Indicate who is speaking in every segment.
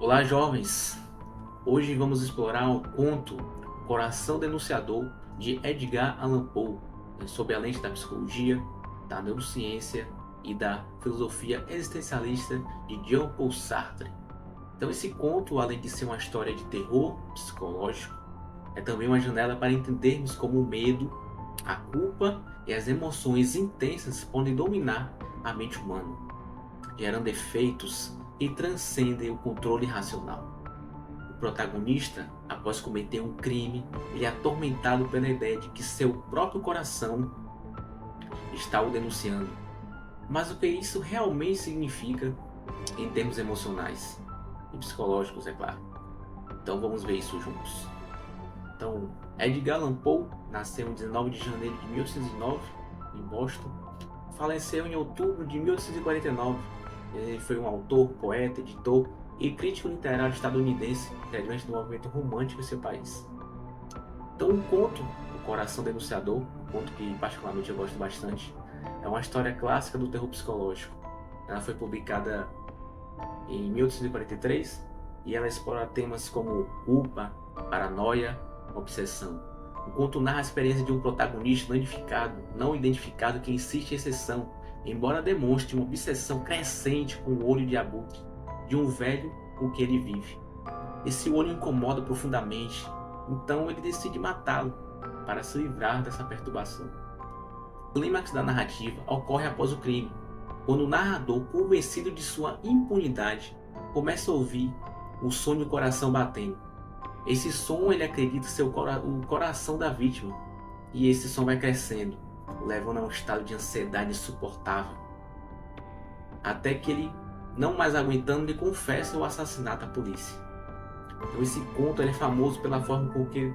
Speaker 1: Olá, jovens! Hoje vamos explorar o conto Coração Denunciador de Edgar Allan Poe, sob a lente da psicologia, da neurociência e da filosofia existencialista de Jean-Paul Sartre. Então, esse conto, além de ser uma história de terror psicológico, é também uma janela para entendermos como o medo, a culpa e as emoções intensas podem dominar a mente humana, gerando efeitos que transcendem o controle racional. O protagonista, após cometer um crime, ele é atormentado pela ideia de que seu próprio coração está o denunciando. Mas o que isso realmente significa em termos emocionais e psicológicos, é claro. Então vamos ver isso juntos. Então, Edgar Allan Poe nasceu em 19 de janeiro de 1809 em Boston. Faleceu em outubro de 1849. Ele foi um autor, poeta, editor e crítico literário estadunidense, integrante do movimento romântico em seu país. Então, o conto O Coração Denunciador, um conto que particularmente eu gosto bastante, é uma história clássica do terror psicológico. Ela foi publicada em 1843 e ela explora temas como culpa, paranoia, obsessão. O conto narra a experiência de um protagonista não identificado que insiste em exceção, embora demonstre uma obsessão crescente com o olho de abutre de um velho com que ele vive. Esse olho incomoda profundamente, então ele decide matá-lo para se livrar dessa perturbação. O clímax da narrativa ocorre após o crime, quando o narrador, convencido de sua impunidade, começa a ouvir o som do coração batendo. Esse som ele acredita ser o coração da vítima, e esse som vai crescendo, levando a um estado de ansiedade insuportável, até que ele, não mais aguentando, lhe confessa o assassinato à polícia. Então esse conto ele é famoso pela forma com que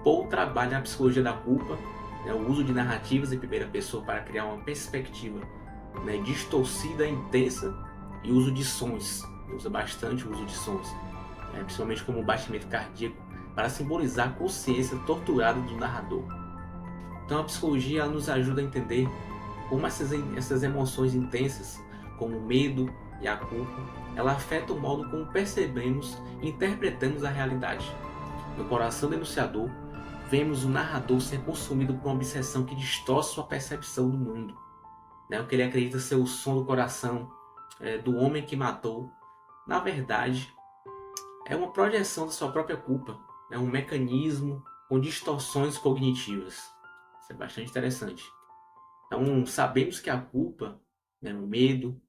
Speaker 1: Poe trabalha a psicologia da culpa, o uso de narrativas em primeira pessoa para criar uma perspectiva distorcida e intensa, e uso de sons, ele usa bastante o uso de sons, principalmente como o batimento cardíaco, para simbolizar a consciência torturada do narrador. Então a psicologia ela nos ajuda a entender como essas emoções intensas, como o medo e a culpa, ela afeta o modo como percebemos e interpretamos a realidade. No Coração Denunciador, vemos o narrador ser consumido por uma obsessão que distorce sua percepção do mundo. O que ele acredita ser o som do coração do homem que matou, na verdade, é uma projeção da sua própria culpa, um mecanismo com distorções cognitivas. Isso é bastante interessante. Então, sabemos que a culpa, o medo,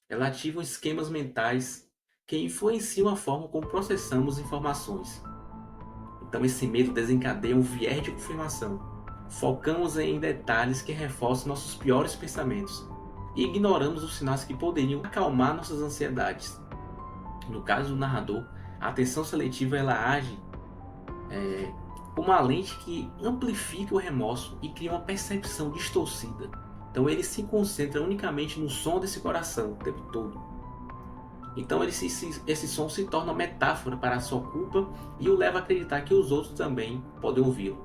Speaker 1: ela ativa esquemas mentais que influenciam a forma como processamos informações. Então, esse medo desencadeia um viés de confirmação. Focamos em detalhes que reforçam nossos piores pensamentos e ignoramos os sinais que poderiam acalmar nossas ansiedades. No caso do narrador, a atenção seletiva ela age como uma lente que amplifica o remorso e cria uma percepção distorcida. Então ele se concentra unicamente no som desse coração o tempo todo. Então esse som se torna uma metáfora para a sua culpa e o leva a acreditar que os outros também podem ouvi-lo.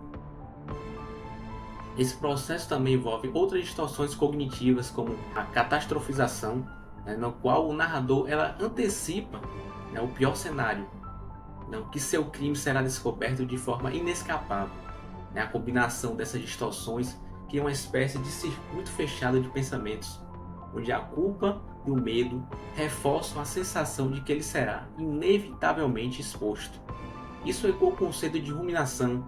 Speaker 1: Esse processo também envolve outras distorções cognitivas, como a catastrofização, no qual o narrador ela antecipa o pior cenário, que seu crime será descoberto de forma inescapável. A combinação dessas distorções cria uma espécie de circuito fechado de pensamentos, onde a culpa e o medo reforçam a sensação de que ele será inevitavelmente exposto. Isso ecoa o conceito de ruminação,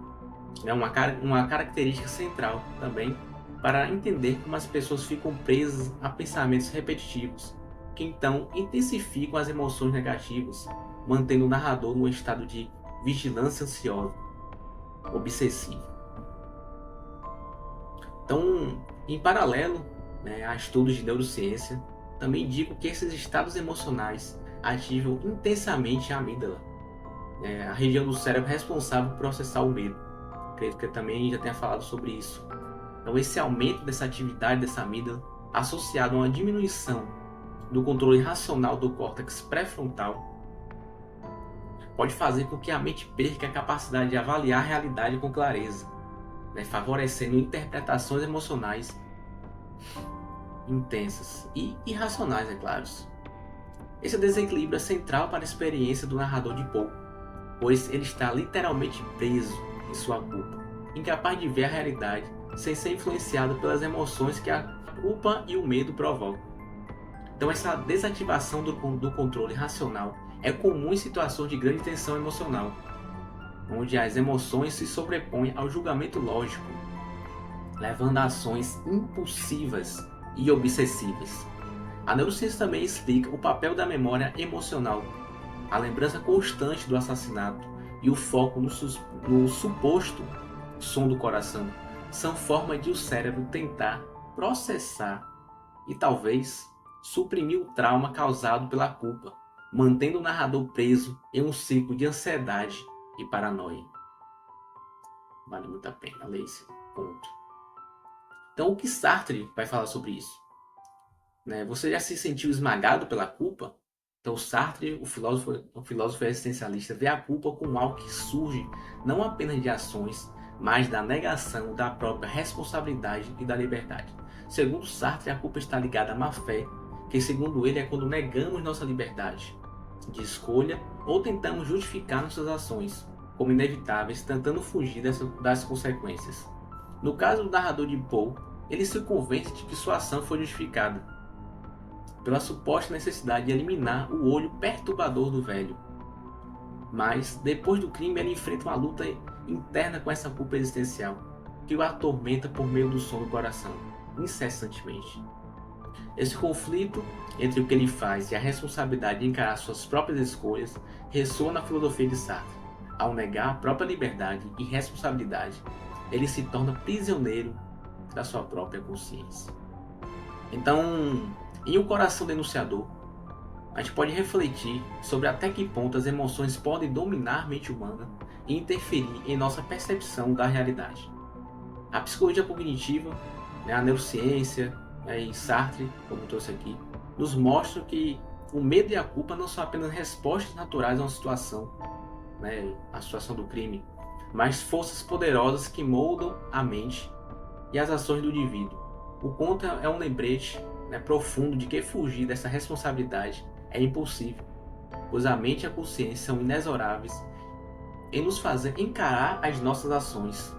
Speaker 1: uma característica central também para entender como as pessoas ficam presas a pensamentos repetitivos, que então intensificam as emoções negativas, mantendo o narrador num estado de vigilância ansiosa, obsessiva. Então, em paralelo a estudos de neurociência, também indicam que esses estados emocionais ativam intensamente a amígdala, a região do cérebro responsável por processar o medo. Acredito que eu também já tenha falado sobre isso. Então, esse aumento dessa atividade dessa amígdala, associado a uma diminuição do controle racional do córtex pré-frontal, pode fazer com que a mente perca a capacidade de avaliar a realidade com clareza, favorecendo interpretações emocionais intensas e irracionais, é claro. Esse desequilíbrio é central para a experiência do narrador de Poe, pois ele está literalmente preso em sua culpa, incapaz de ver a realidade sem ser influenciado pelas emoções que a culpa e o medo provocam. Então essa desativação do controle racional é comum em situações de grande tensão emocional, onde as emoções se sobrepõem ao julgamento lógico, levando a ações impulsivas e obsessivas. A neurociência também explica o papel da memória emocional, a lembrança constante do assassinato e o foco no suposto som do coração são formas de o cérebro tentar processar e talvez suprimir o trauma causado pela culpa, mantendo o narrador preso em um ciclo de ansiedade e paranoia. Vale muito a pena ler esse ponto. Então, o que Sartre vai falar sobre isso? Você já se sentiu esmagado pela culpa? Então, Sartre, o filósofo existencialista, vê a culpa como algo que surge não apenas de ações, mas da negação da própria responsabilidade e da liberdade. Segundo Sartre, a culpa está ligada à má-fé, que segundo ele é quando negamos nossa liberdade de escolha ou tentamos justificar nossas ações como inevitáveis, tentando fugir das consequências. No caso do narrador de Poe, ele se convence de que sua ação foi justificada pela suposta necessidade de eliminar o olho perturbador do velho. Mas, depois do crime, ele enfrenta uma luta interna com essa culpa existencial, que o atormenta por meio do som do coração, incessantemente. Esse conflito entre o que ele faz e a responsabilidade de encarar suas próprias escolhas ressoa na filosofia de Sartre. Ao negar a própria liberdade e responsabilidade, ele se torna prisioneiro da sua própria consciência. Então, em O Coração Denunciador, a gente pode refletir sobre até que ponto as emoções podem dominar a mente humana e interferir em nossa percepção da realidade. A psicologia cognitiva, a neurociência e Sartre, como eu trouxe aqui, nos mostram que o medo e a culpa não são apenas respostas naturais a uma situação, a situação do crime, mas forças poderosas que moldam a mente e as ações do indivíduo. O conto é um lembrete profundo de que fugir dessa responsabilidade é impossível, pois a mente e a consciência são inexoráveis em nos fazer encarar as nossas ações.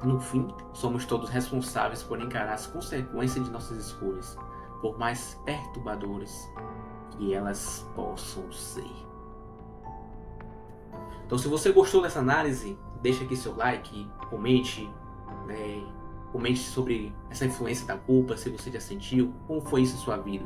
Speaker 1: No fim, somos todos responsáveis por encarar as consequências de nossas escolhas, por mais perturbadoras que elas possam ser. Então, se você gostou dessa análise, deixa aqui seu like, comente, comente sobre essa influência da culpa, se você já sentiu, como foi isso em sua vida.